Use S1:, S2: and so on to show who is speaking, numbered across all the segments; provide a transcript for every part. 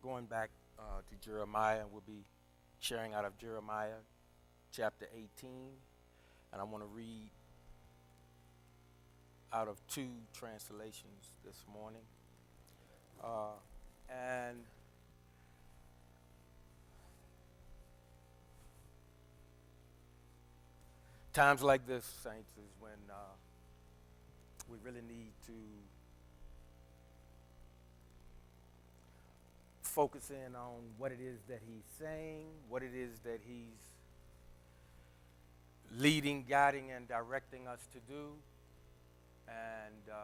S1: going back to Jeremiah, and we'll be sharing out of Jeremiah chapter 18. And I want to read out of two translations this morning. And times like this, saints, is when we really need to focus in on what it is that he's saying, what it is that he's leading, guiding, and directing us to do, and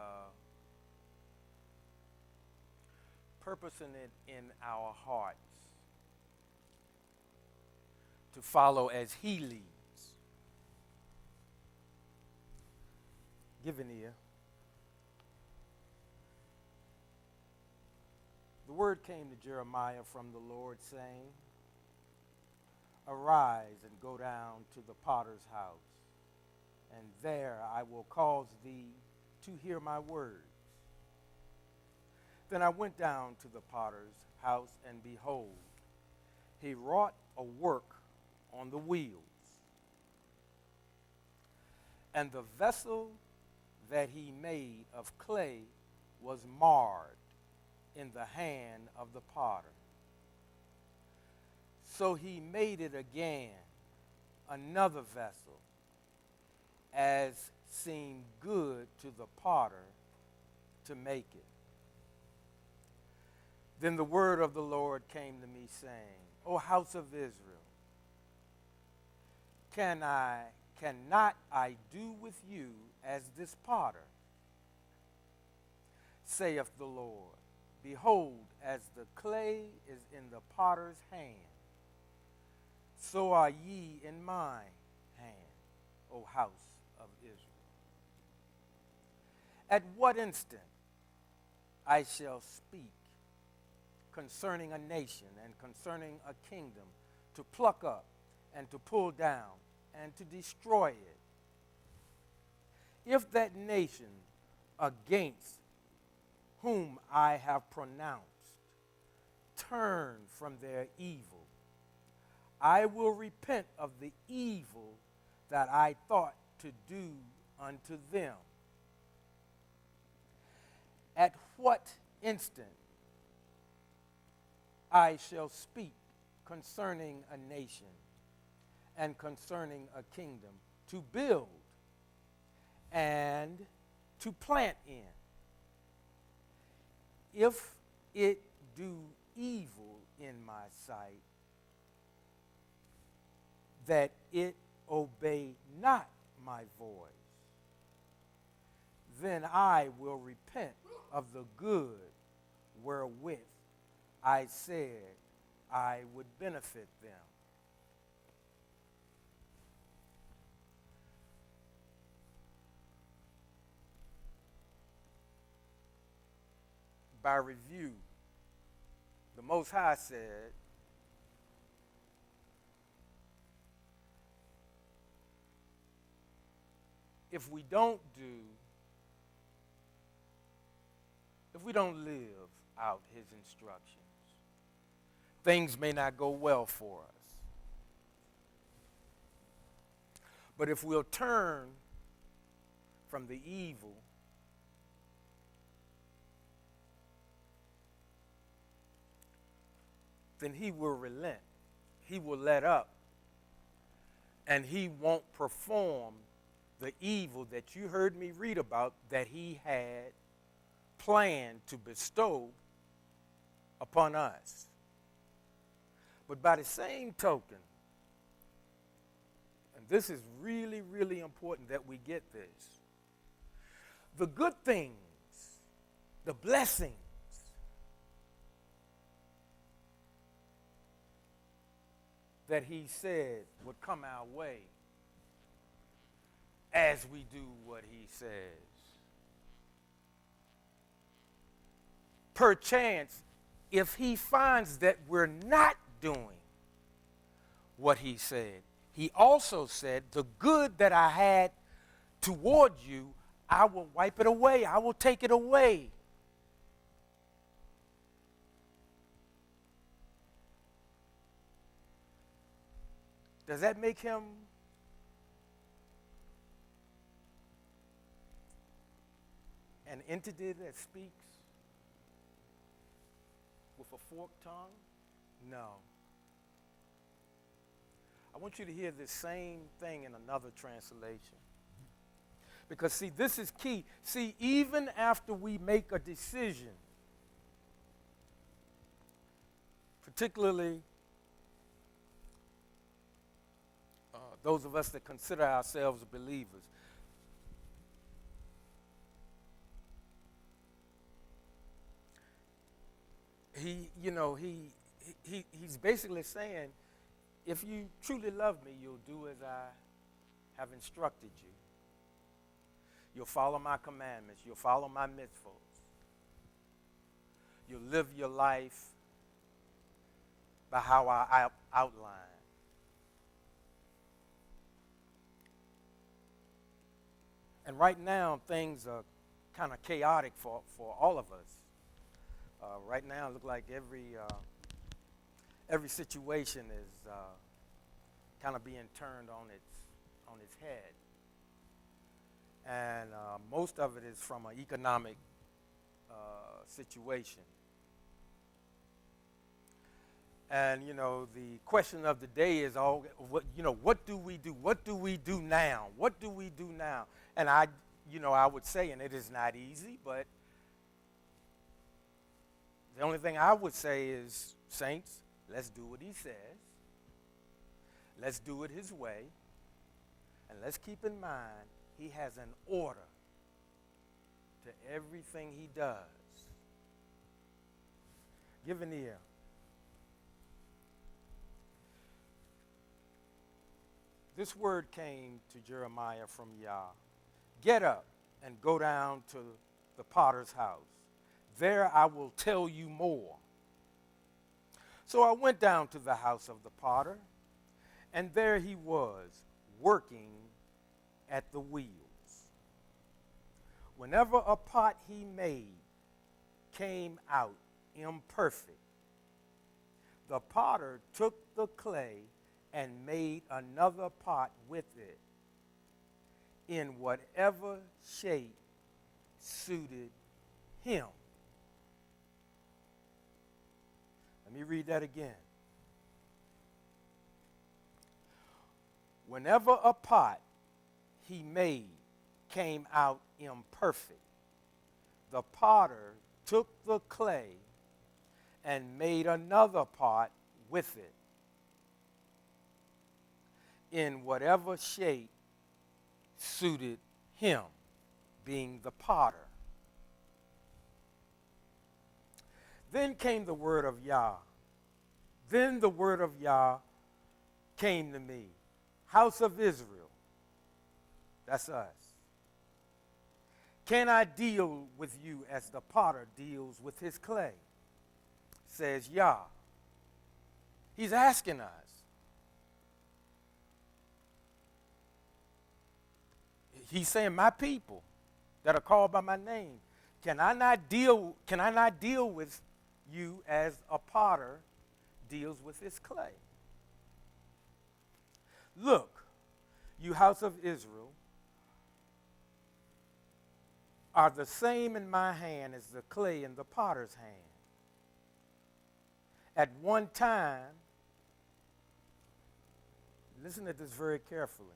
S1: purposing it in our hearts to follow as he leads. Give an ear. The word came to Jeremiah from the Lord, saying, "Arise and go down to the potter's house, and there I will cause thee to hear my words." Then I went down to the potter's house, and behold, he wrought a work on the wheels. And the vessel that he made of clay was marred in the hand of the potter. So he made it again another vessel, as seemed good to the potter to make it. Then the word of the Lord came to me, saying, "O house of Israel, cannot I do with you as this potter? Saith the Lord, behold, as the clay is in the potter's hand, so are ye in my hand, O house of Israel. At what instant I shall speak concerning a nation and concerning a kingdom, to pluck up and to pull down and to destroy it. If that nation against whom I have pronounced turn from their evil, I will repent of the evil that I thought to do unto them. At what instant I shall speak concerning a nation and concerning a kingdom, to build and to plant in. If it do evil in my sight, that it obey not my voice, then I will repent of the good wherewith I said I would benefit them." By review, the Most High said, if we don't live out his instructions, things may not go well for us. But if we'll turn from the evil then he will relent. He will let up. And he won't perform the evil that you heard me read about that he had planned to bestow upon us. But by the same token, and this is really, really important that we get this, the good things, the blessings, that he said would come our way as we do what he says. Perchance, if he finds that we're not doing what he said, he also said, the good that I had toward you, I will wipe it away. I will take it away. Does that make him an entity that speaks with a forked tongue? No. I want you to hear this same thing in another translation. Because, see, this is key. See, even after we make a decision, particularly those of us that consider ourselves believers, he's basically saying, if you truly love me, you'll do as I have instructed you. You'll follow my commandments. You'll follow my mitzvahs. You'll live your life by how I outline. And right now, things are kind of chaotic for all of us. Right now, it looks like every situation is kind of being turned on its head. And most of it is from an economic situation. And, the question of the day is, what do we do? What do we do now? What do we do now? And I would say, and it is not easy, but the only thing I would say is, saints, let's do what he says. Let's do it his way. And let's keep in mind, he has an order to everything he does. Give an ear. This word came to Jeremiah from Yah. Get up and go down to the potter's house. There I will tell you more. So I went down to the house of the potter, and there he was, working at the wheels. Whenever a pot he made came out imperfect, the potter took the clay and made another pot with it in whatever shape suited him. Let me read that again. Whenever a pot he made came out imperfect, the potter took the clay and made another pot with it in whatever shape suited him, being the potter. Then came the word of Yah. Then the word of Yah came to me. House of Israel, that's us. Can I deal with you as the potter deals with his clay? Says Yah. He's asking us. He's saying, my people that are called by my name, can I not deal with you as a potter deals with his clay? Look, you house of Israel, are the same in my hand as the clay in the potter's hand. At one time, listen to this very carefully.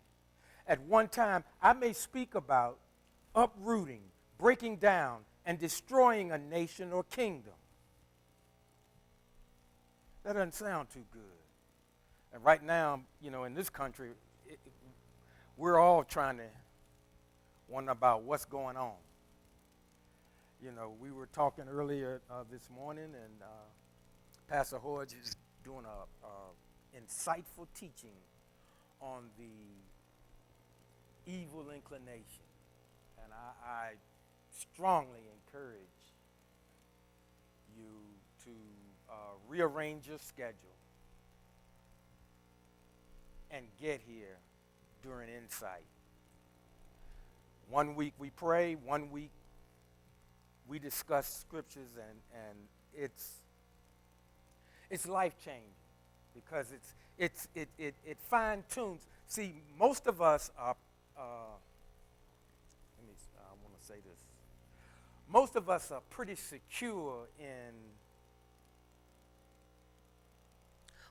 S1: At one time, I may speak about uprooting, breaking down, and destroying a nation or kingdom. That doesn't sound too good. And right now, in this country, we're all trying to wonder about what's going on. We were talking earlier this morning, and Pastor Hodge is doing a insightful teaching on the evil inclination. And I strongly encourage you to rearrange your schedule and get here during Insight. 1 week we pray, 1 week we discuss scriptures, and it's life-changing. because it fine tunes. See, most of us are. I want to say this. Most of us are pretty secure in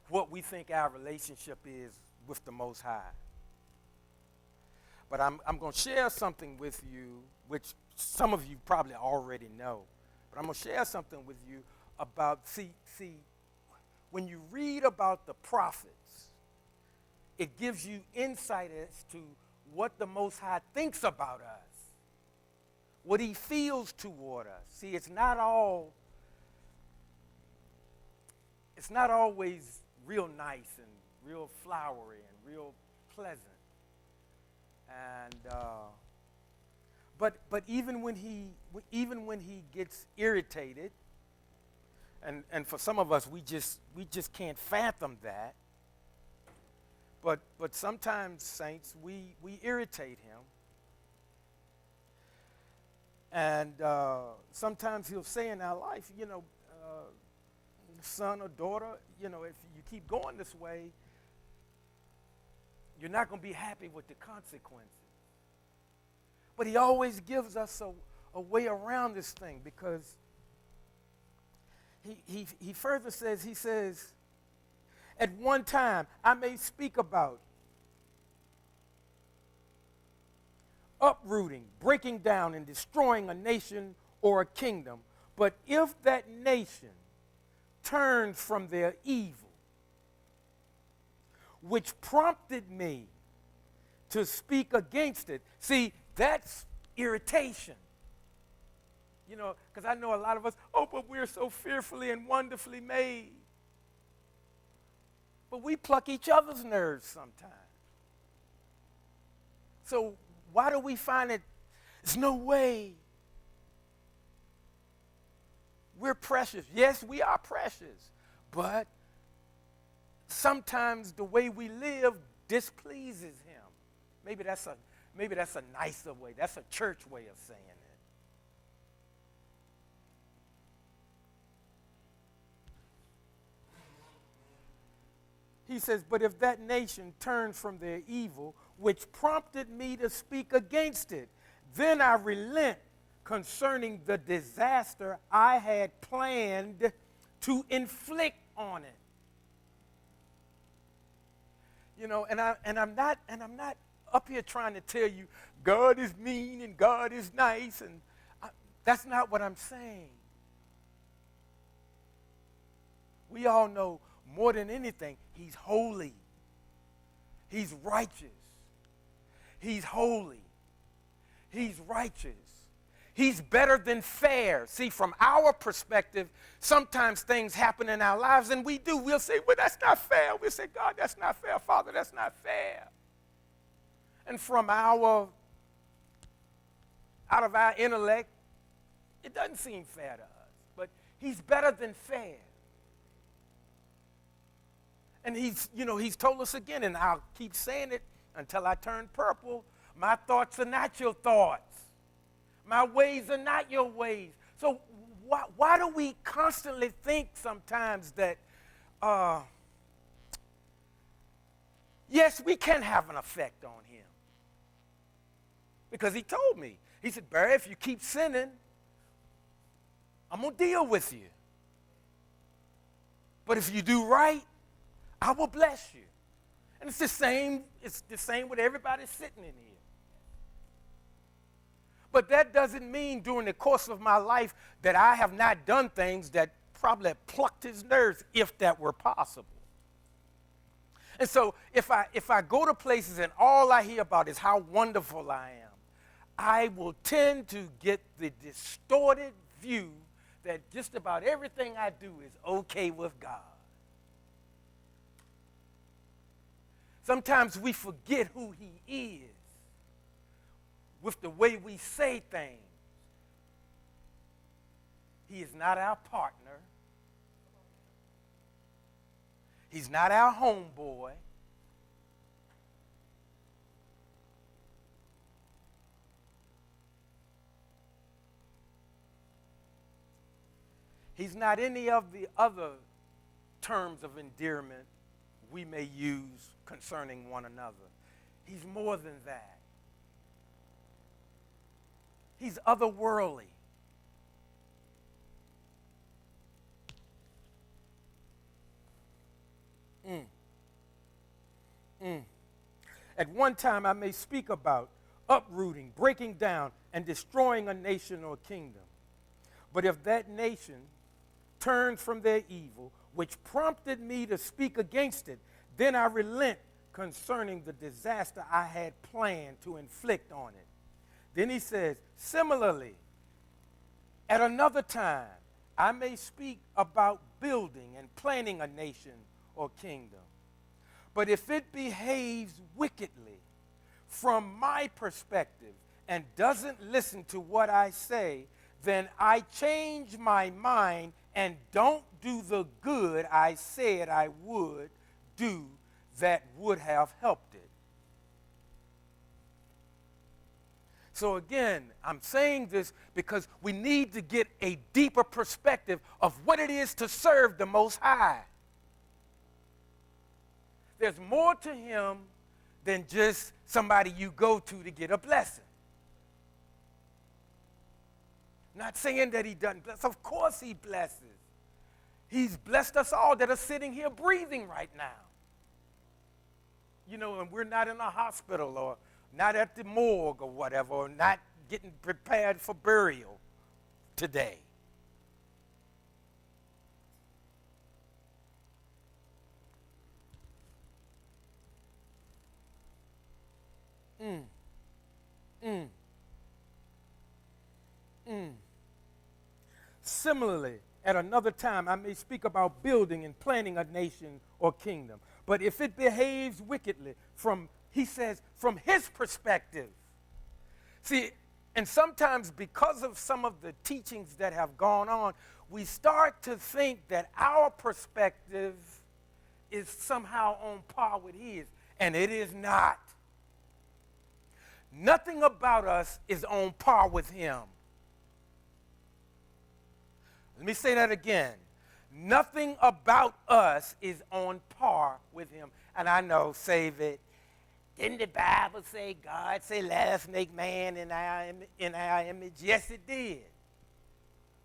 S1: what we think our relationship is with the Most High. But I'm going to share something with you, which some of you probably already know. But I'm going to share something with you about, see, when you read about the prophets, it gives you insight as to what the Most High thinks about us, what he feels toward us. See, it's not always real nice and real flowery and real pleasant. And but even when he gets irritated, and for some of us we just can't fathom that. But sometimes, saints, we irritate him, and sometimes he'll say in our life, son or daughter, if you keep going this way, you're not going to be happy with the consequences. But he always gives us a way around this thing, because he further says, at one time I may speak about uprooting, breaking down, and destroying a nation or a kingdom. But if that nation turns from their evil, which prompted me to speak against it. See, that's irritation. Because I know a lot of us, but we're so fearfully and wonderfully made. But we pluck each other's nerves sometimes. So why do we find it? There's no way. We're precious. Yes, we are precious. But sometimes the way we live displeases him. Maybe that's a nicer way. That's a church way of saying it. He says, but if that nation turns from their evil, which prompted me to speak against it, then I relent concerning the disaster I had planned to inflict on it. And I'm not up here trying to tell you God is mean and God is nice, and that's not what I'm saying. We all know more than anything, he's holy. He's righteous. He's holy. He's righteous. He's better than fair. See, from our perspective, sometimes things happen in our lives, and we'll say, well, that's not fair. We'll say, God, that's not fair. Father, that's not fair. And from out of our intellect, it doesn't seem fair to us. But he's better than fair. And he's told us again, and I'll keep saying it until I turn purple, my thoughts are not your thoughts. My ways are not your ways. So why do we constantly think sometimes that, yes, we can have an effect on him? Because he told me. He said, Barry, if you keep sinning, I'm going to deal with you. But if you do right, I will bless you. And it's the same with everybody sitting in here. But that doesn't mean during the course of my life that I have not done things that probably plucked his nerves, if that were possible. And so if I go to places and all I hear about is how wonderful I am, I will tend to get the distorted view that just about everything I do is okay with God. Sometimes we forget who he is with the way we say things. He is not our partner. He's not our homeboy. He's not any of the other terms of endearment we may use concerning one another. He's more than that. He's otherworldly. Mm. Mm. At one time, I may speak about uprooting, breaking down, and destroying a nation or kingdom. But if that nation turns from their evil, which prompted me to speak against it, then I relent concerning the disaster I had planned to inflict on it. Then he says, similarly, at another time, I may speak about building and planning a nation or kingdom. But if it behaves wickedly from my perspective and doesn't listen to what I say, then I change my mind and don't do the good I said I would do that would have helped it. So again, I'm saying this because we need to get a deeper perspective of what it is to serve the Most High. There's more to him than just somebody you go to get a blessing. Not saying that he doesn't bless. Of course he blesses. He's blessed us all that are sitting here breathing right now. You know, and we're not in a hospital or not at the morgue or whatever, or not getting prepared for burial today. Mm. Mm. Mm. Similarly, at another time, I may speak about building and planning a nation or kingdom. But if it behaves wickedly he says, from his perspective. See, and sometimes because of some of the teachings that have gone on, we start to think that our perspective is somehow on par with his, and it is not. Nothing about us is on par with him. Let me say that again. Nothing about us is on par with him. And I know, save it. Didn't the Bible say, God say, let us make man in our image? Yes, it did.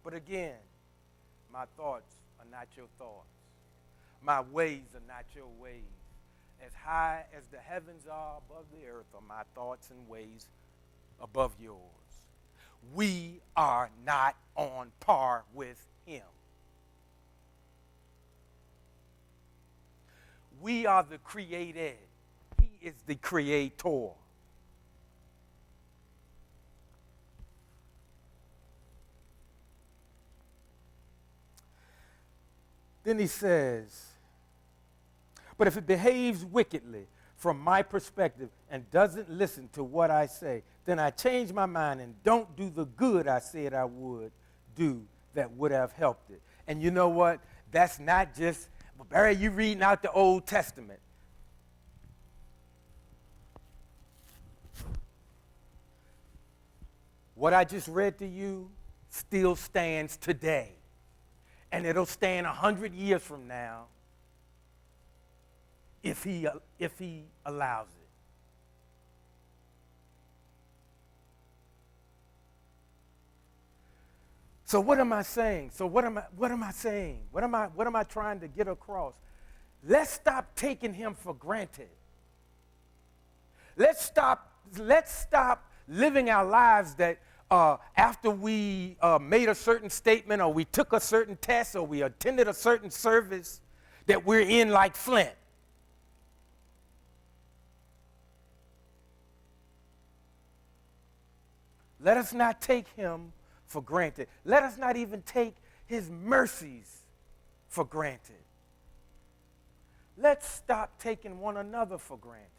S1: But again, my thoughts are not your thoughts. My ways are not your ways. As high as the heavens are above the earth are my thoughts and ways above yours. We are not on par with him. We are the created. He is the creator. Then he says, but if it behaves wickedly from my perspective and doesn't listen to what I say, then I change my mind and don't do the good I said I would do that would have helped it. And you know what? That's not just, well, Barry, you reading out the Old Testament. What I just read to you still stands today. And it'll stand 100 years from now if he allows it. So what am I saying? What am I saying? What am I trying to get across? Let's stop taking him for granted. Let's stop living our lives that after we made a certain statement or we took a certain test or we attended a certain service that we're in like Flint. Let us not take him for granted. Let us not even take his mercies for granted. Let's stop taking one another for granted.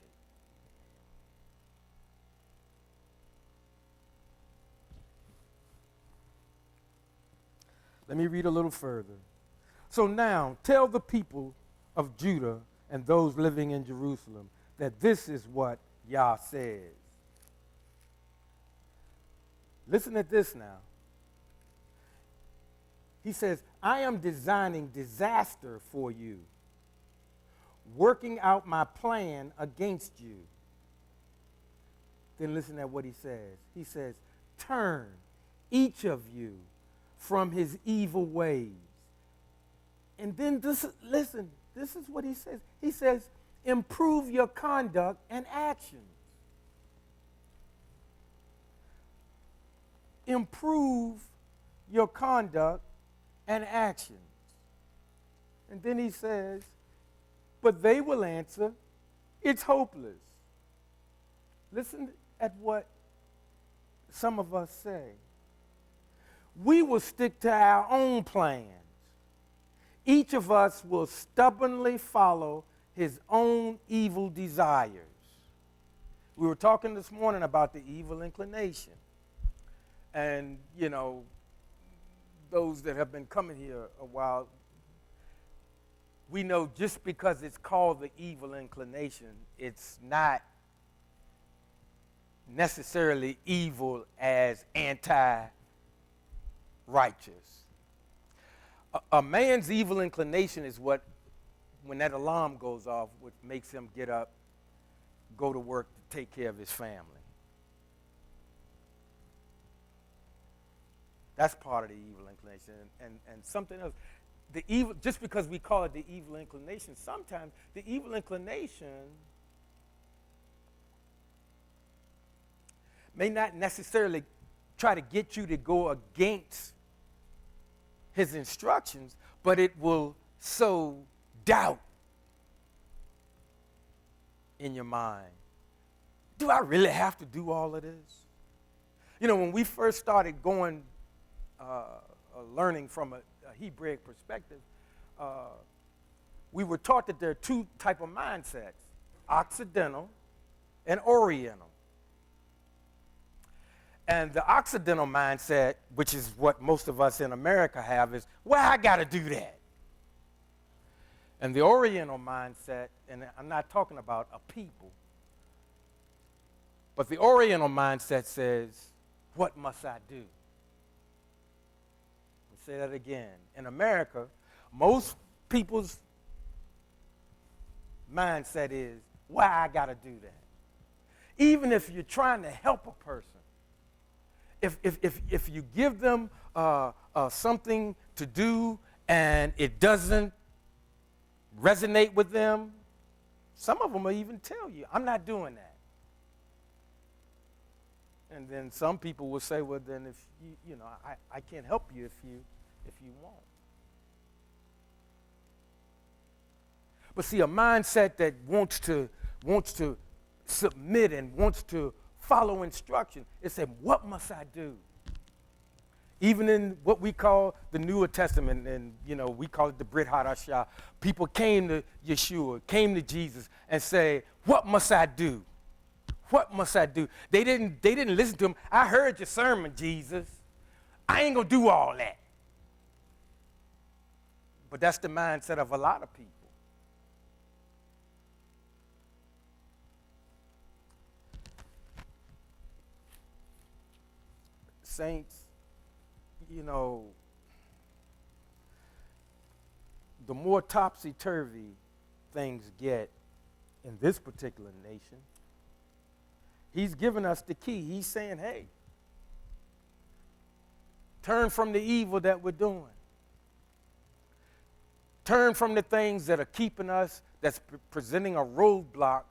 S1: Let me read a little further. So now, tell the people of Judah and those living in Jerusalem that this is what Yah says. Listen at this now. He says, I am designing disaster for you. working out my plan against you. Then listen to what he says. He says, turn each of you from his evil ways. And then listen, this is what he says. He says, improve your conduct and actions. Improve your conduct and actions. And then he says, but they will answer, it's hopeless. Listen at what some of us say. We will stick to our own plans. Each of us will stubbornly follow his own evil desires. We were talking this morning about the evil inclination. And, you know, those that have been coming here a while, we know just because it's called the evil inclination, it's not necessarily evil as anti-righteous. A man's evil inclination is what, when that alarm goes off, what makes him get up, go to work to take care of his family. That's part of the evil inclination. And something else, the evil, just because we call it the evil inclination, sometimes the evil inclination may not necessarily try to get you to go against his instructions, but it will sow doubt in your mind. Do I really have to do all of this? You know, when we first started going, learning from a Hebraic perspective, we were taught that there are two types of mindsets, Occidental and Oriental. And the Occidental mindset, which is what most of us in America have, is, well, I got to do that. And the Oriental mindset, and I'm not talking about a people, but the Oriental mindset says, what must I do? I'll say that again. In America, most people's mindset is, why I got to do that? Even if you're trying to help a person, if you give them something to do and it doesn't resonate with them, some of them will even tell you, I'm not doing that. And then some people will say, well, then if you know, I can't help you if you won't. But see, a mindset that wants to submit and wants to follow instruction, it said, what must I do? Even in what we call the Newer Testament, and you know, we call it the Brit Hadashah, people came to Yeshua, came to Jesus and say, what must I do? What must I do? They didn't listen to him. I heard your sermon, Jesus. I ain't gonna do all that. But that's the mindset of a lot of people. Saints, you know, the more topsy-turvy things get in this particular nation, he's given us the key. He's saying, hey, turn from the evil that we're doing. Turn from the things that are keeping us, that's presenting a roadblock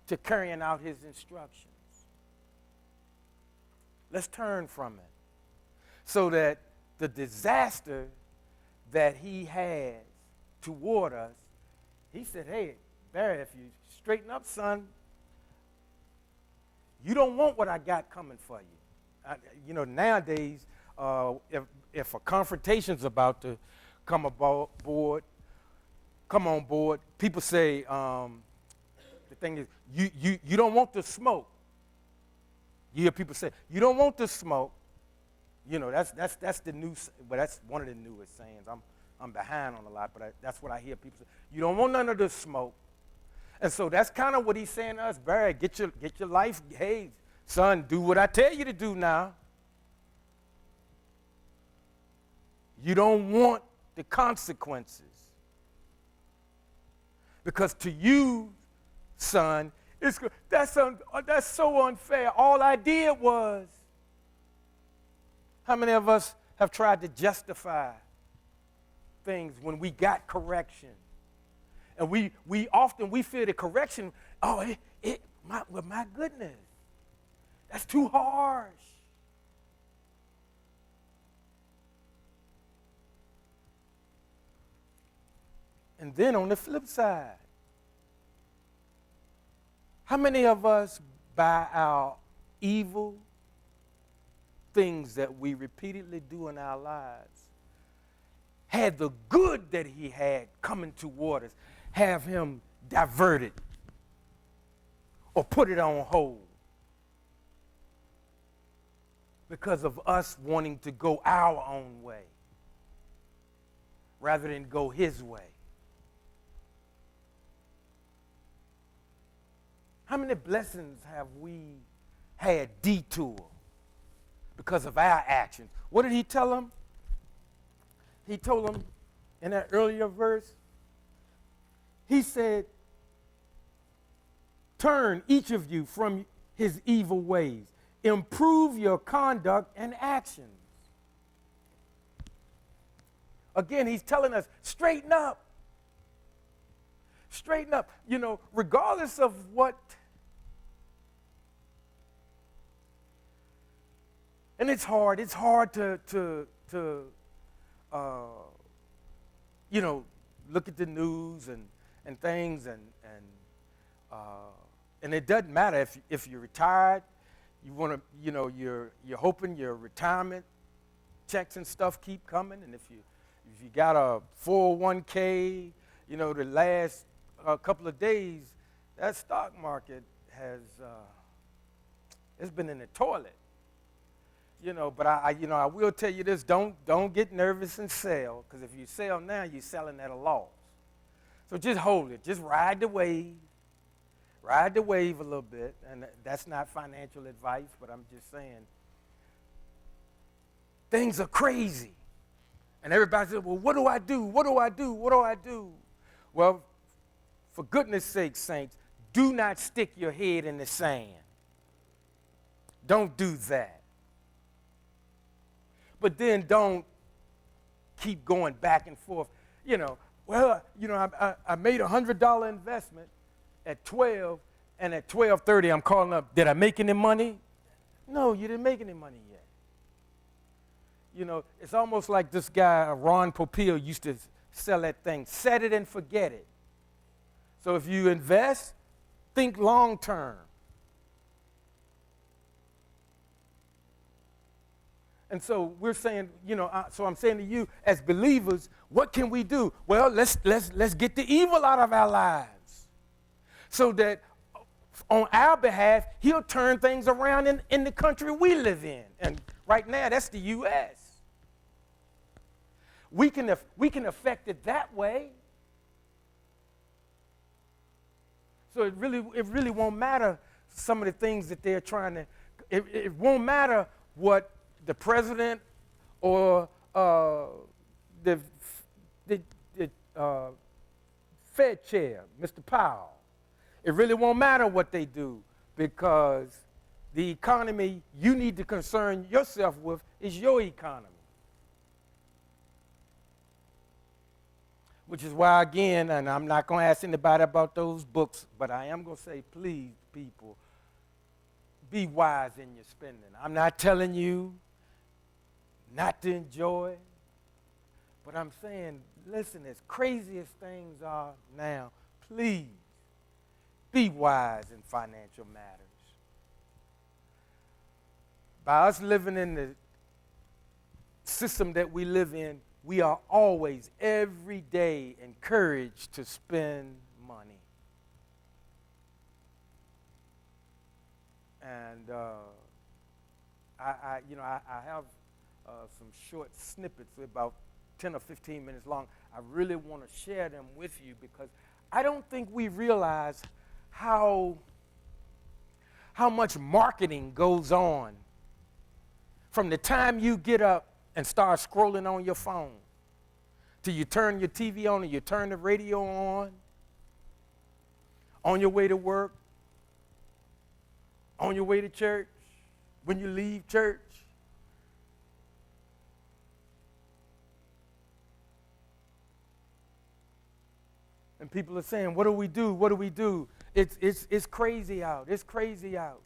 S1: to carrying out his instructions. Let's turn from it so that the disaster that he has toward us, he said, hey, Barry, if you straighten up, son, you don't want what I got coming for you. You know, nowadays, if a confrontation's about to come on board, people say, the thing is, you don't want the smoke. You hear people say, you don't want the smoke. You know, that's the new, but that's one of the newest sayings. I'm behind on a lot, but that's what I hear people say. You don't want none of the smoke. And so that's kind of what he's saying to us, Barry, get your life, hey, son, do what I tell you to do now. You don't want the consequences. Because to you, son, that's so unfair. All I did was. How many of us have tried to justify things when we got correction? And we often feel the correction, my goodness, that's too harsh. And then on the flip side, how many of us, by our evil things that we repeatedly do in our lives, had the good that he had coming toward us, have him diverted or put it on hold because of us wanting to go our own way rather than go his way? How many blessings have we had detour because of our actions? What did he tell them? He told them in that earlier verse, he said, turn each of you from his evil ways. Improve your conduct and actions. Again, he's telling us, straighten up. Straighten up. You know, regardless of what. And it's hard. It's hard to look at the news and things, and it doesn't matter if you're retired, you want to, you're hoping your retirement checks and stuff keep coming, and if you got a 401k, the last couple of days, that stock market has it's been in the toilet. But I will tell you this: don't get nervous and sell, because if you sell now, you're selling at a loss. So just hold it, just ride the wave a little bit, and that's not financial advice, but I'm just saying things are crazy, and everybody says, "Well, what do I do? What do I do? What do I do?" Well, for goodness sake, saints, do not stick your head in the sand. Don't do that. But then don't keep going back and forth. I made a $100 investment at 12, and at 12:30 I'm calling up, did I make any money? No, you didn't make any money yet. It's almost like this guy, Ron Popeil, used to sell that thing, set it and forget it. So if you invest, think long term. And so we're saying, so I'm saying to you as believers, what can we do? Well, let's get the evil out of our lives so that on our behalf, he'll turn things around in the country we live in. And right now, that's the U.S. We can affect it that way. So it really won't matter some of the things that they're trying to, it won't matter what the president or the Fed chair, Mr. Powell. It really won't matter what they do, because the economy you need to concern yourself with is your economy. Which is why, again, and I'm not going to ask anybody about those books, but I am going to say, please, people, be wise in your spending. I'm not telling you not to enjoy, but I'm saying, listen, as crazy as things are now, please be wise in financial matters. By us living in the system that we live in, we are always, every day, encouraged to spend money. And I have some short snippets, about 10 or 15 minutes long. I really want to share them with you, because I don't think we realize how much marketing goes on from the time you get up and start scrolling on your phone till you turn your TV on and you turn the radio on. on your way to work, on your way to church, when you leave church. And people are saying, what do we do? What do we do? It's crazy out. It's crazy out.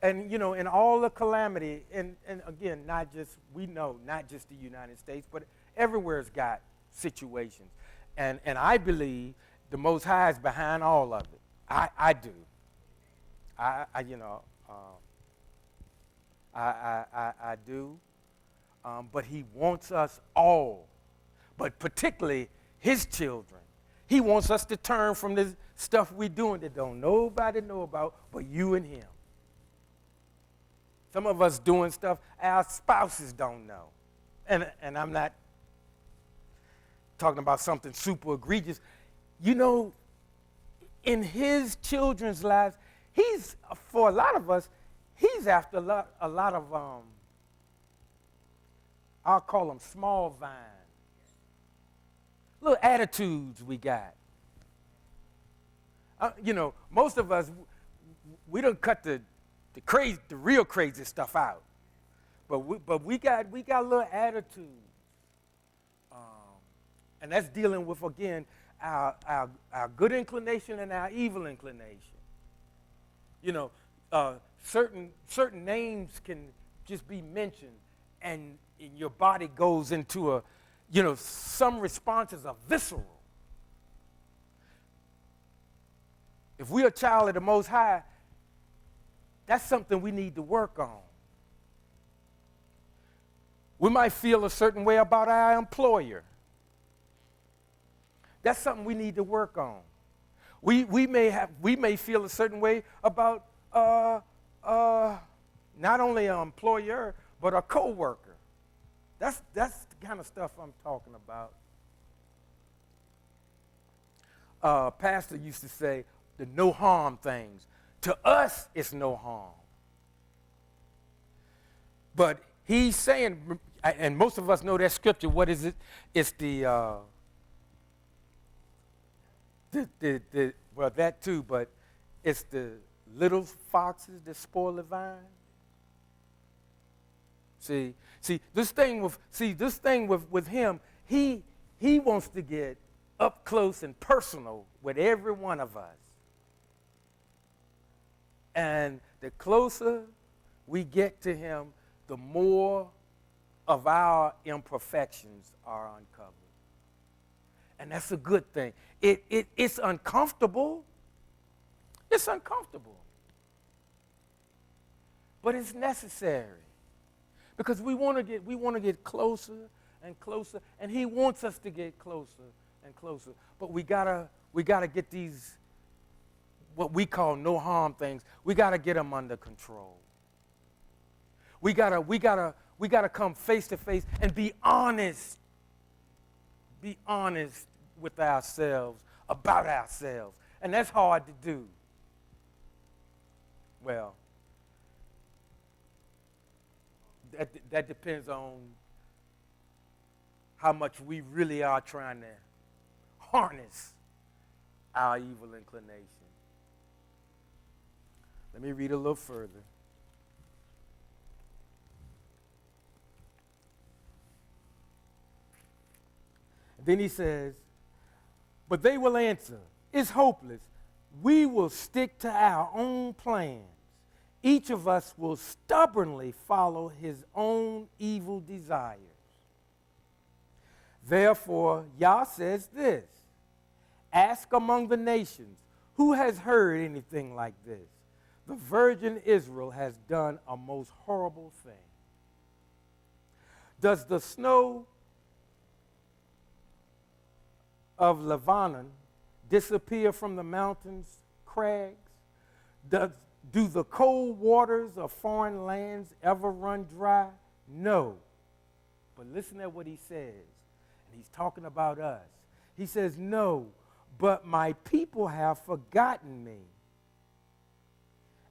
S1: And, in all the calamity, and again, we know, not just the United States, but everywhere's got situations. And I believe the Most High is behind all of it. I do. I do. But he wants us all, but particularly his children. He wants us to turn from this stuff we're doing that don't nobody know about but you and him. Some of us doing stuff our spouses don't know. And I'm not talking about something super egregious. In his children's lives, for a lot of us, he's after a lot of, I'll call them small vines. Little attitudes we got. Most of us, we don't cut the real crazy stuff out. But we got little attitudes. And that's dealing with, again, our good inclination and our evil inclination. Certain names can just be mentioned, and your body goes into some responses are visceral. If we're a child of the Most High, that's something we need to work on. We might feel a certain way about our employer. That's something we need to work on. We may feel a certain way about not only an employer but a coworker. That's the kind of stuff I'm talking about. Pastor used to say the no harm things. To us, it's no harm. But he's saying, and most of us know that scripture. What is it? It's well, that too, but it's the little foxes that spoil the vine. See, this thing with him, he wants to get up close and personal with every one of us. And the closer we get to him, the more of our imperfections are uncovered. And that's a good thing. It's uncomfortable. It's uncomfortable. But it's necessary. Because we want to get closer and closer, and he wants us to get closer and closer. But we gotta get these what we call no harm things. We gotta get them under control. We gotta come face to face and be honest. Be honest with ourselves, about ourselves. And that's hard to do. Well, that depends on how much we really are trying to harness our evil inclination. Let me read a little further. Then he says, but they will answer, it's hopeless. We will stick to our own plans. Each of us will stubbornly follow his own evil desires. Therefore, Yah says this, ask among the nations, who has heard anything like this? The virgin Israel has done a most horrible thing. Does the snow of Lebanon disappear from the mountains' crags? Do the cold waters of foreign lands ever run dry? No. But listen at what he says. And he's talking about us. He says, no, but my people have forgotten me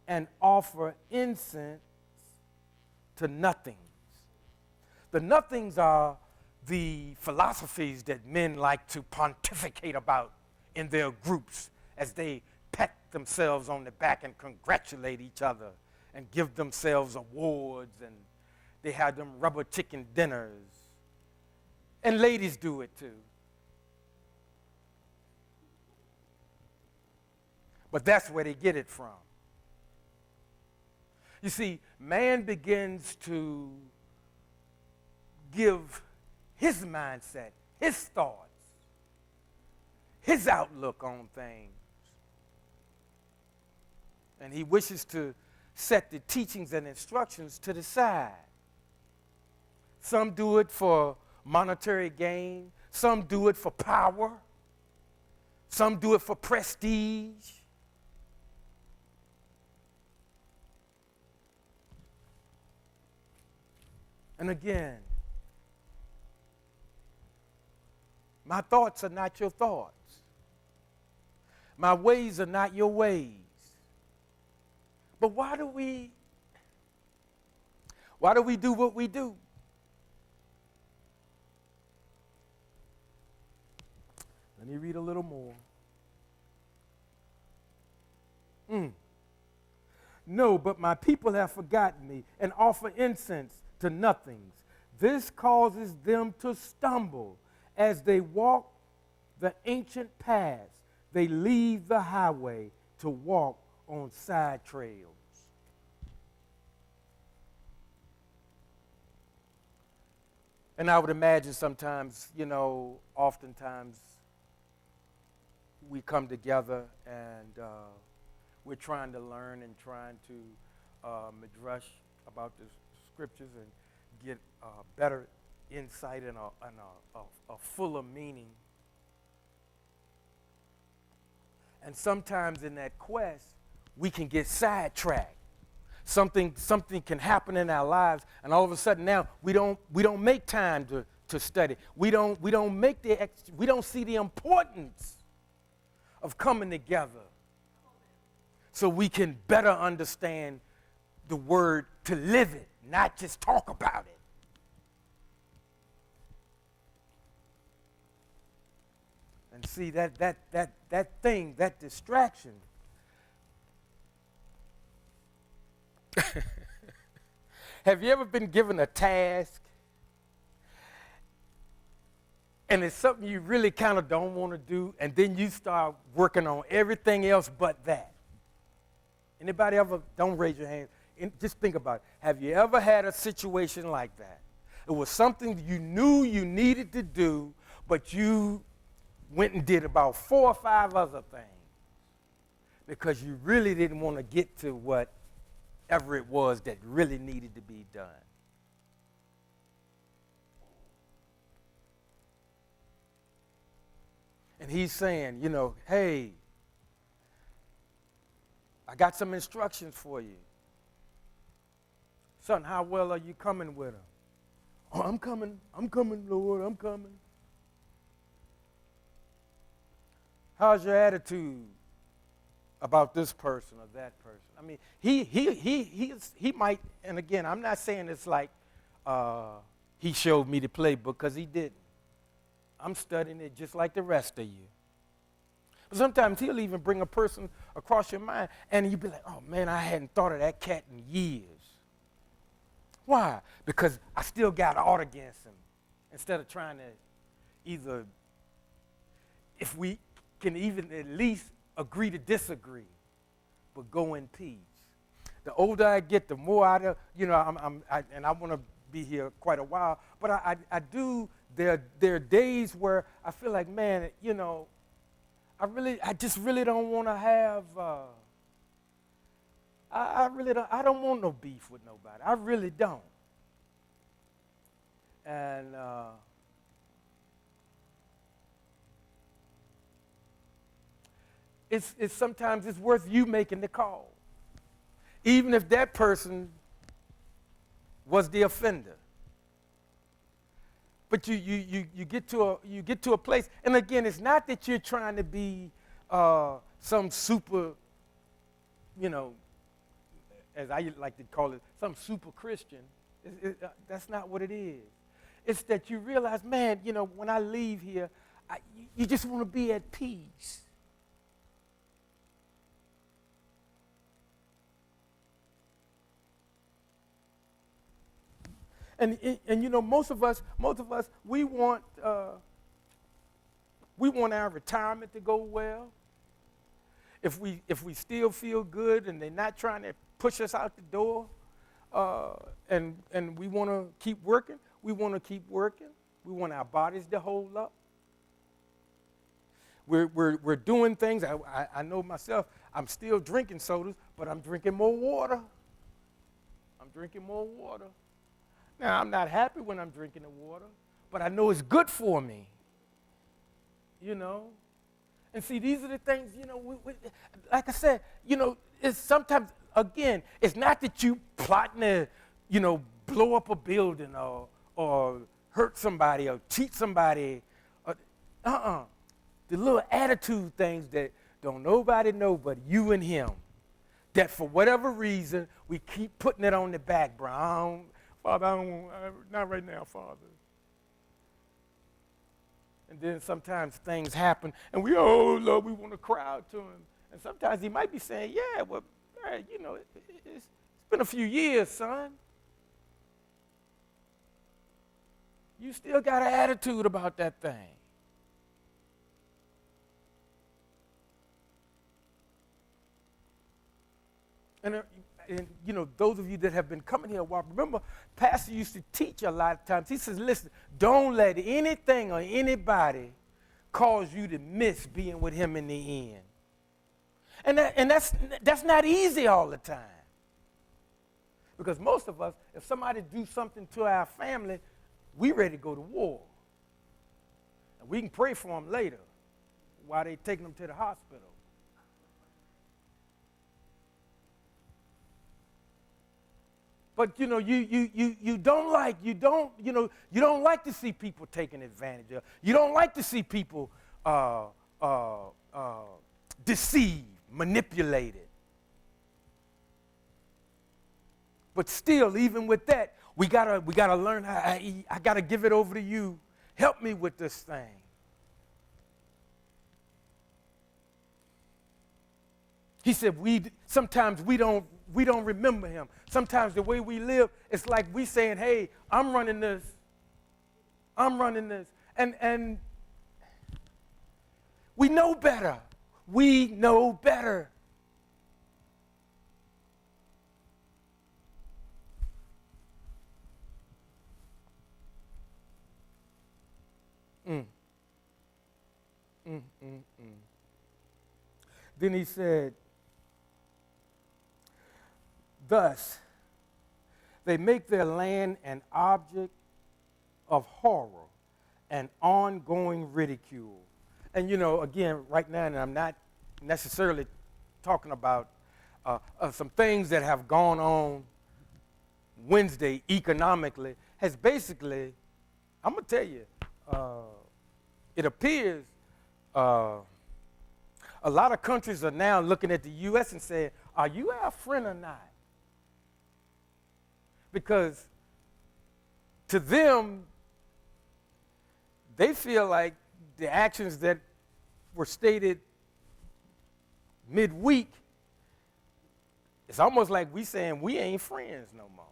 S1: and offer incense to nothings. The nothings are the philosophies that men like to pontificate about in their groups as they pat themselves on the back and congratulate each other and give themselves awards, and they have them rubber chicken dinners. And ladies do it too. But that's where they get it from. You see, man begins to give his mindset, his thoughts, his outlook on things. And he wishes to set the teachings and instructions to the side. Some do it for monetary gain. Some do it for power. Some do it for prestige. And again, my thoughts are not your thoughts. My ways are not your ways. But why do we do what we do? Let me read a little more. No, but my people have forgotten me and offer incense to nothings. This causes them to stumble as they walk the ancient paths. They leave the highway to walk on side trails. And I would imagine sometimes, oftentimes we come together and we're trying to learn and trying to midrash about the scriptures and get better insight and a fuller meaning. And sometimes in that quest, we can get sidetracked. Something can happen in our lives, and all of a sudden now we don't make time to study. We don't see the importance of coming together so we can better understand the word, to live it, not just talk about it. And see that thing, that distraction. Have you ever been given a task and it's something you really kind of don't want to do, and then you start working on everything else but that? Anybody ever? Don't raise your hand. Just think about it. Have you ever had a situation like that? It was something you knew you needed to do, but you went and did about 4 or 5 other things because you really didn't want to get to whatever it was that really needed to be done. And he's saying, hey, I got some instructions for you. Son, how well are you coming with them? Oh, I'm coming, Lord, I'm coming. How's your attitude about this person or that person? I mean, he might, and again, I'm not saying it's like he showed me the playbook, because he didn't. I'm studying it just like the rest of you. But sometimes he'll even bring a person across your mind, and you'll be like, oh, man, I hadn't thought of that cat in years. Why? Because I still got out against him. Instead of trying to either, if we can even at least agree to disagree, but go in peace. The older I get, the more I want to be here quite a while, but I do, there are days where I feel like, man, I just really don't want to have, I don't want no beef with nobody. I really don't. And it's sometimes it's worth you making the call, even if that person was the offender. But you get to a place, and again, it's not that you're trying to be some super, as I like to call it, some super Christian. That's not what it is. It's that you realize, man, when I leave here, you just want to be at peace. And you know, most of us, we want our retirement to go well. If we still feel good and they're not trying to push us out the door, and we want to keep working, we want to keep working. We want our bodies to hold up. We're doing things. I know myself, I'm still drinking sodas, but I'm drinking more water. Now, I'm not happy when I'm drinking the water, but I know it's good for me, you know. And see, these are the things, you know, like I said, you know, it's sometimes, again, it's not that you plotting to, you know, blow up a building or hurt somebody or cheat somebody. The little attitude things that don't nobody know but you and him. That for whatever reason, we keep putting it on the background. Father, not right now, Father. And then sometimes things happen, and oh, Lord, we want to cry out to him. And sometimes he might be saying, yeah, well, you know, it's been a few years, son. You still got an attitude about that thing. And, you know, those of you that have been coming here a while, remember, Pastor used to teach a lot of times. He says, listen, don't let anything or anybody cause you to miss being with him in the end. And that's not easy all the time. Because most of us, if somebody do something to our family, we ready to go to war. And we can pray for them later while they taking them to the hospital. But you know, you don't like to see people taken advantage of. You don't like to see people deceived, manipulated. But still, even with that, we gotta learn how. I gotta give it over to you. Help me with this thing. He said, sometimes we don't remember him. Sometimes the way we live, it's like we saying, hey, I'm running this. And we know better. Then he said, thus, they make their land an object of horror and ongoing ridicule. And, you know, again, right now, and I'm not necessarily talking about some things that have gone on Wednesday economically, has basically, I'm going to tell you, it appears a lot of countries are now looking at the U.S. and saying, are you our friend or not? Because to them, they feel like the actions that were stated midweek, it's almost like we saying we ain't friends no more.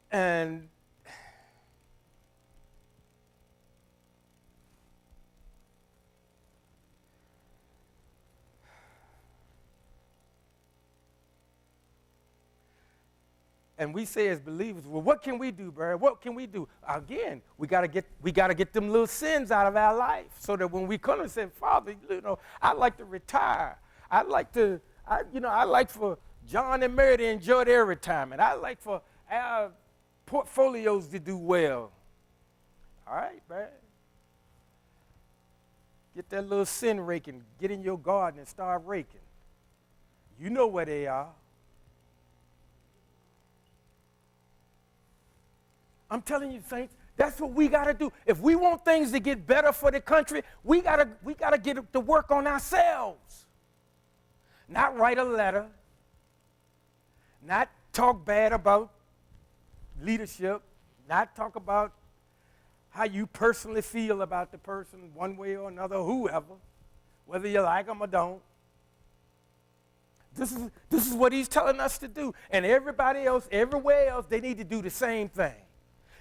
S1: And we say as believers, well, what can we do, Barry? What can we do? Again, we gotta get them little sins out of our life, so that when we come and say, Father, you know, I'd like to retire. I'd like for John and Mary to enjoy their retirement. I'd like for our portfolios to do well. All right, Barry. Get that little sin raking. Get in your garden and start raking. You know where they are. I'm telling you, saints, that's what we got to do. If we want things to get better for the country, we gotta get to work on ourselves. Not write a letter, not talk bad about leadership, not talk about how you personally feel about the person one way or another, whoever, whether you like them or don't. This is what he's telling us to do. And everybody else, everywhere else, they need to do the same thing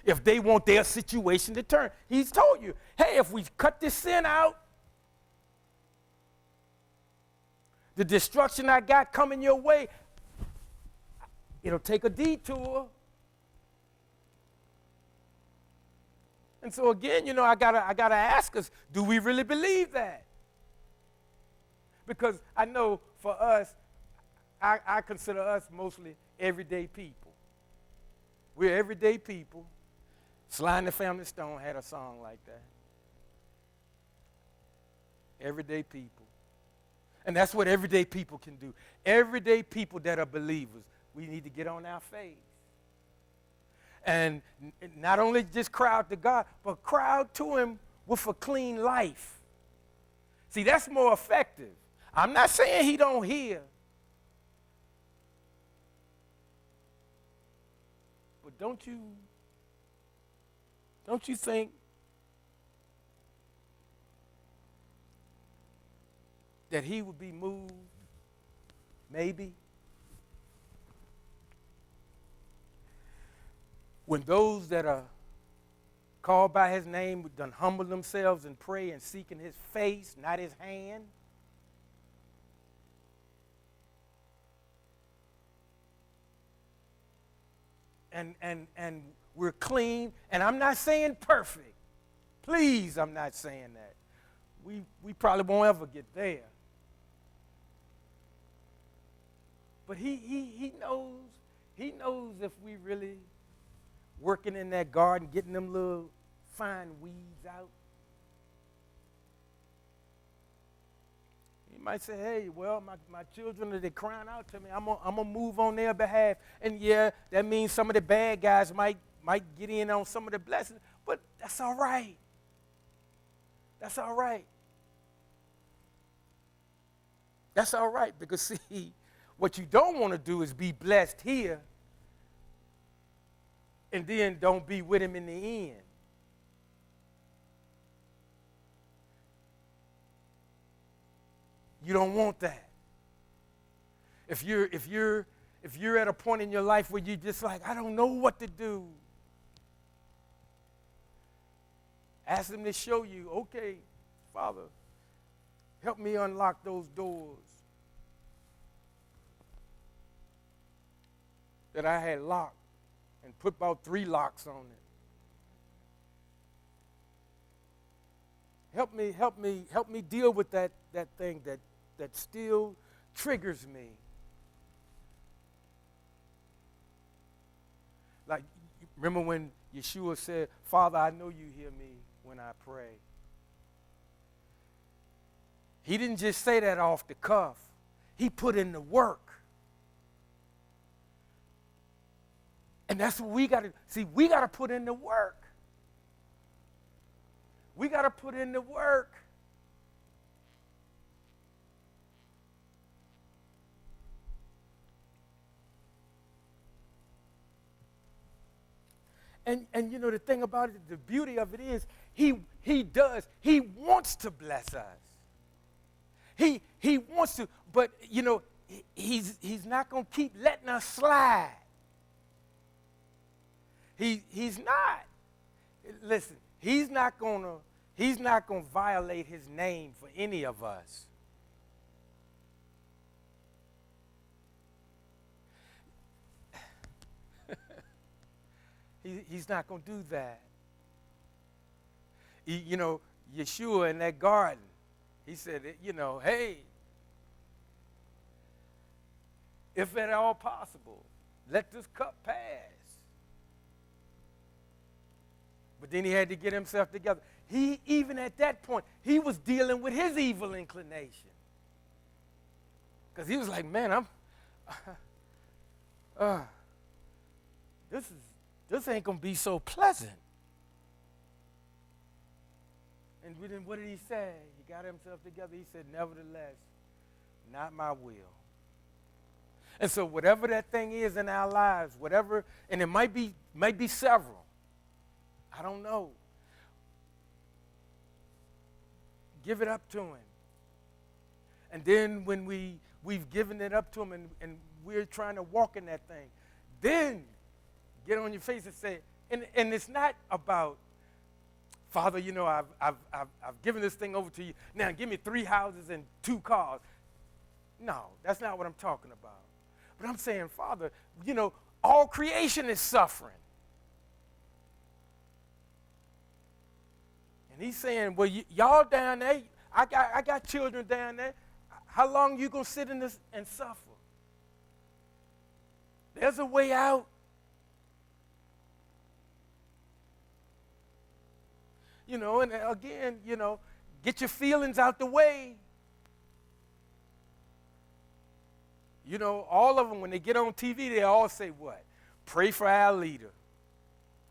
S1: if they want their situation to turn. He's told you, hey, if we cut this sin out, the destruction I got coming your way, it'll take a detour. And so again, I gotta ask us, do we really believe that? Because I know for us, I consider us mostly everyday people. We're everyday people. Sly and the Family Stone had a song like that. Everyday people. And that's what everyday people can do. Everyday people that are believers, we need to get on our face. And not only just crowd to God, but crowd to him with a clean life. See, that's more effective. I'm not saying he don't hear. But don't you think that he would be moved, maybe, when those that are called by his name done humble themselves and pray and seeking his face, not his hand? And we're clean, and I'm not saying perfect. Please, I'm not saying that. We probably won't ever get there. But he knows if we really working in that garden, getting them little fine weeds out. He might say, hey, well, my children, they're crying out to me. I'm gonna move on their behalf. And yeah, that means some of the bad guys might get in on some of the blessings, but that's all right. That's all right. That's all right, because see, what you don't want to do is be blessed here and then don't be with him in the end. You don't want that. If you're at a point in your life where you're just like, I don't know what to do, ask him to show you, okay, Father, help me unlock those doors that I had locked, and put about 3 locks on it. Help me deal with that thing that still triggers me. Like, remember when Yeshua said, Father, I know you hear me when I pray. He didn't just say that off the cuff. He put in the work. And that's what we got to, see, we got to put in the work. We got to put in the work. And the thing about it, the beauty of it is, he wants to bless us. He wants to, but he's not going to keep letting us slide. He's not. Listen, he's not going to violate his name for any of us. He's not going to do that. Yeshua in that garden, he said, hey, if at all possible, let this cup pass. But then he had to get himself together. Even at that point, he was dealing with his evil inclination. Because he was like, man, this ain't going to be so pleasant. And then what did he say? He got himself together. He said, nevertheless, not my will. And so whatever that thing is in our lives, whatever, and it might be several. I don't know. Give it up to him. And then when we we've given it up to him, and we're trying to walk in that thing. Then get on your face and say, and it's not about, Father, you know, I've given this thing over to you. Now give me 3 houses and 2 cars. No, that's not what I'm talking about. But I'm saying, Father, you know, all creation is suffering. And he's saying, well, y'all down there, I got children down there. How long you going to sit in this and suffer? There's a way out. You know, and again, you know, get your feelings out the way. You know, all of them, when they get on TV, they all say what? Pray for our leader.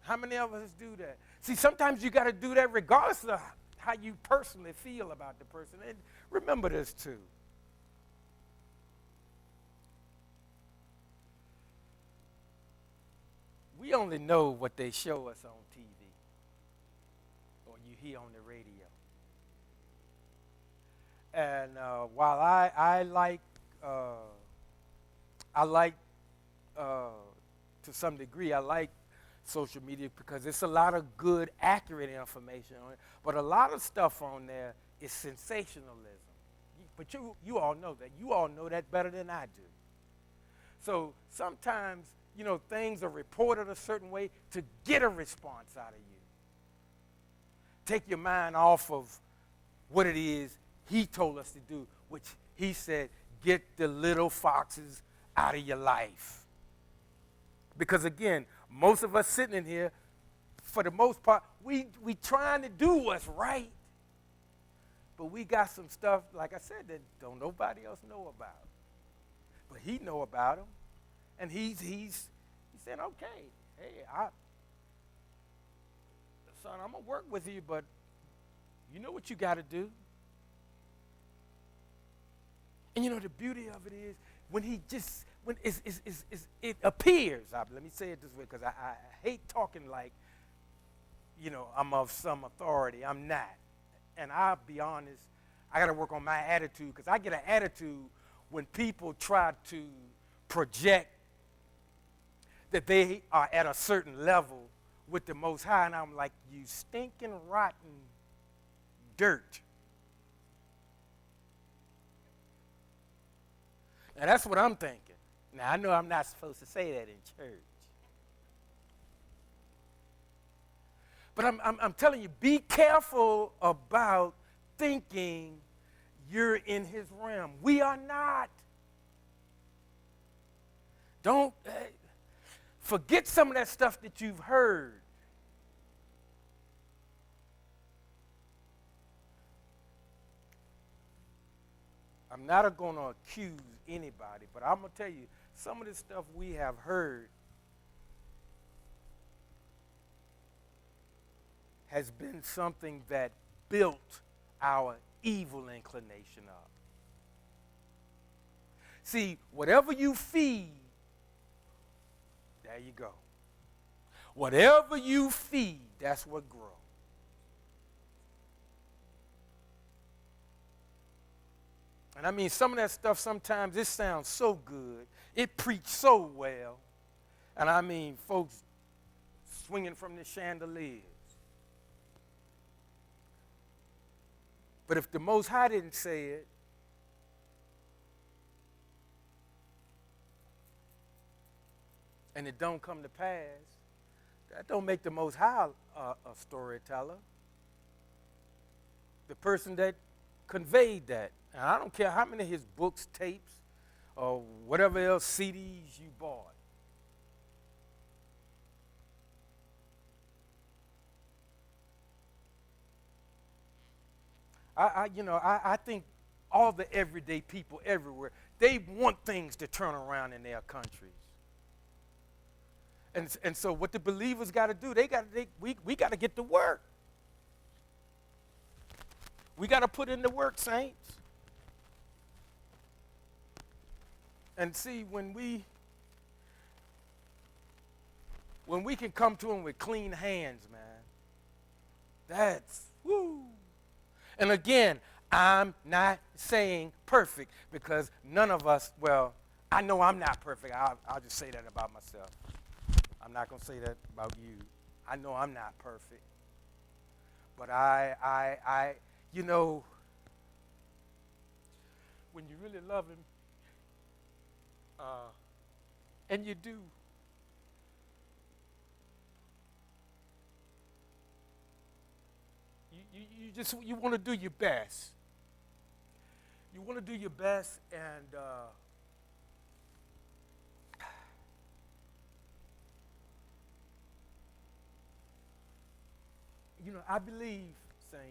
S1: How many of us do that? See, sometimes you got to do that regardless of how you personally feel about the person. And remember this, too. We only know what they show us on TV or you hear on the radio. And while I like to some degree, I like social media because it's a lot of good, accurate information on it. But a lot of stuff on there is sensationalism. But you all know that. You all know that better than I do. So sometimes, you know, things are reported a certain way to get a response out of you. Take your mind off of what it is he told us to do, which he said, get the little foxes out of your life. Because again, most of us sitting in here, for the most part, we trying to do what's right. But we got some stuff, like I said, that don't nobody else know about. But he know about them. And he said, okay, hey, son, I'm going to work with you, but you know what you got to do. And you know, the beauty of it is, when it appears, let me say it this way, because I hate talking like, you know, I'm of some authority. I'm not. And I'll be honest, I got to work on my attitude, because I get an attitude when people try to project that they are at a certain level with the Most High, and I'm like, you stinking rotten dirt. Now, that's what I'm thinking. Now, I know I'm not supposed to say that in church. But I'm telling you, be careful about thinking you're in his realm. We are not. Don't forget some of that stuff that you've heard. I'm not going to accuse anybody, but I'm going to tell you, some of the stuff we have heard has been something that built our evil inclination up. See, whatever you feed, there you go. Whatever you feed, that's what grows. And I mean, some of that stuff, sometimes it sounds so good. It preached so well. And I mean, folks swinging from the chandeliers. But if the Most High didn't say it, and it don't come to pass, that don't make the Most High a storyteller. The person that conveyed that. And I don't care how many of his books, tapes, or whatever else CDs you bought. I think all the everyday people everywhere, they want things to turn around in their countries. And so what the believers got to do, we got to get to work. We got to put in the work, saints. And see, when we can come to him with clean hands, man, that's woo. And again, I'm not saying perfect because none of us, well, I know I'm not perfect. I'll just say that about myself. I'm not going to say that about you. I know I'm not perfect. But you know, when you really love him, and you do, you want to do your best. You want to do your best, and I believe, saints.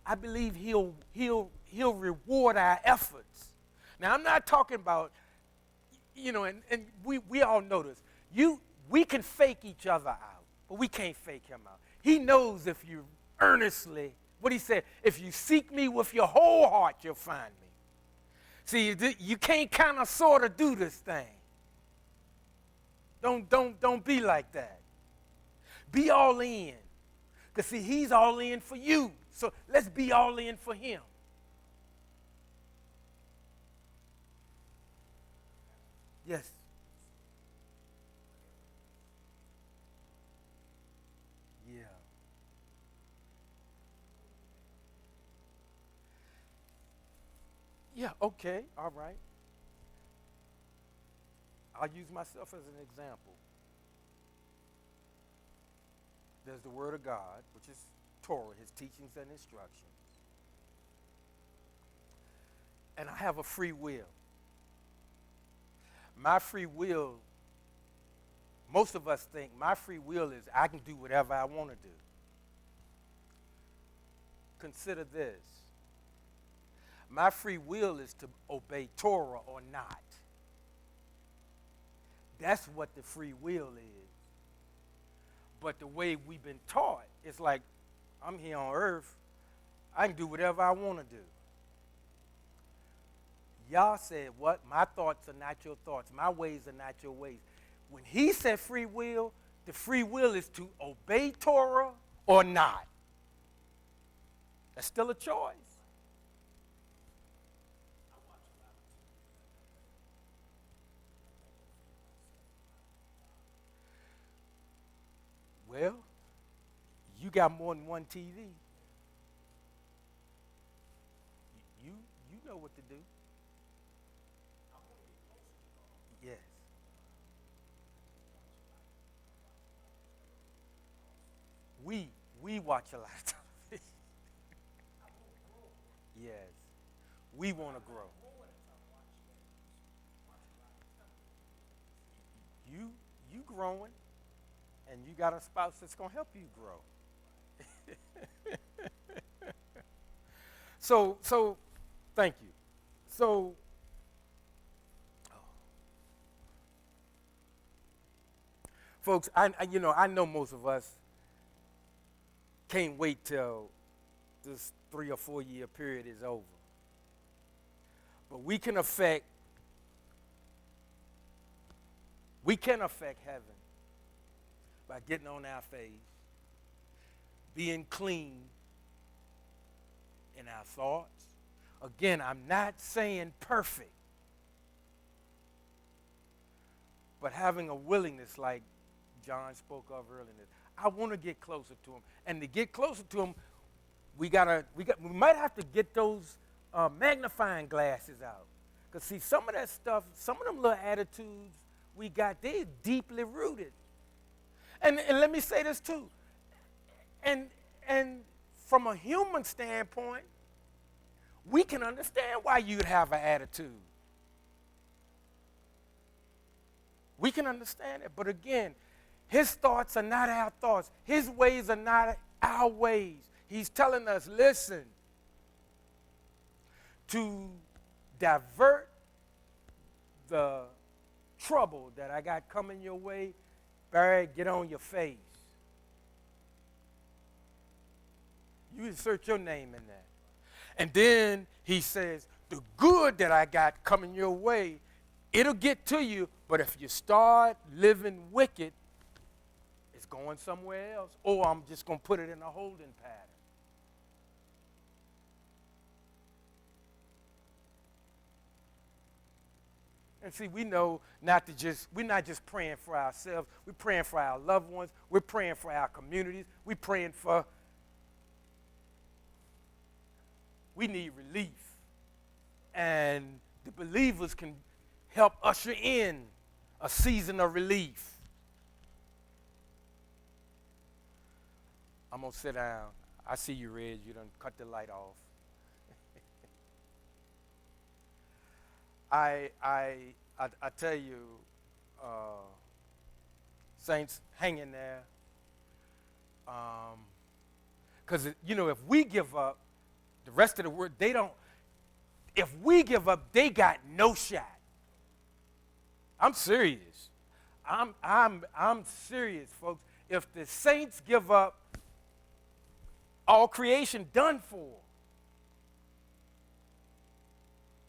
S1: I believe he'll reward our efforts. Now I'm not talking about, and we all know this. We can fake each other out, but we can't fake him out. He knows if you earnestly, what he said, if you seek me with your whole heart, you'll find me. See, you can't kind of sort of do this thing. Don't be like that. Be all in. Because see, he's all in for you. So let's be all in for him. Yes. Yeah. Yeah, okay, all right. I'll use myself as an example. There's the Word of God, which is Torah, his teachings and instructions. And I have a free will. My free will, most of us think my free will is I can do whatever I want to do. Consider this. My free will is to obey Torah or not. That's what the free will is. But the way we've been taught, it's like, I'm here on earth, I can do whatever I want to do. Y'all said, what? My thoughts are not your thoughts. My ways are not your ways. When he said free will, the free will is to obey Torah or not. That's still a choice. Well, you got more than one TV. You know what to do. Yes. We watch a lot of television. Yes. We want to grow. You growing, and you got a spouse that's gonna help you grow. So thank you. So folks, I know most of us can't wait till this 3 or 4 year period is over. But we can affect heaven by getting on our face, being clean in our thoughts. Again, I'm not saying perfect, but having a willingness like John spoke of earlier. I want to get closer to him. And to get closer to him, we might have to get those magnifying glasses out. Because see, some of that stuff, some of them little attitudes we got, they're deeply rooted. And let me say this too. And from a human standpoint, we can understand why you'd have an attitude. We can understand it. But again, his thoughts are not our thoughts. His ways are not our ways. He's telling us, listen, to divert the trouble that I got coming your way, Barry, get on your face. You insert your name in that. And then he says, the good that I got coming your way, it'll get to you, but if you start living wicked, it's going somewhere else. Or I'm just going to put it in a holding pattern. And see, we know we're not just praying for ourselves. We're praying for our loved ones. We're praying for our communities. We need relief. And the believers can help usher in a season of relief. I'm going to sit down. I see you, Reg. You done cut the light off. I tell you, saints, hang in there. Because, if we give up, the rest of the world, they don't. If we give up, they got no shot. I'm serious. I'm serious, folks. If the saints give up, all creation done for.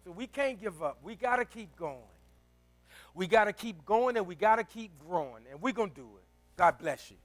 S1: So we can't give up. We got to keep going. We got to keep going, and we got to keep growing, and we're going to do it. God bless you.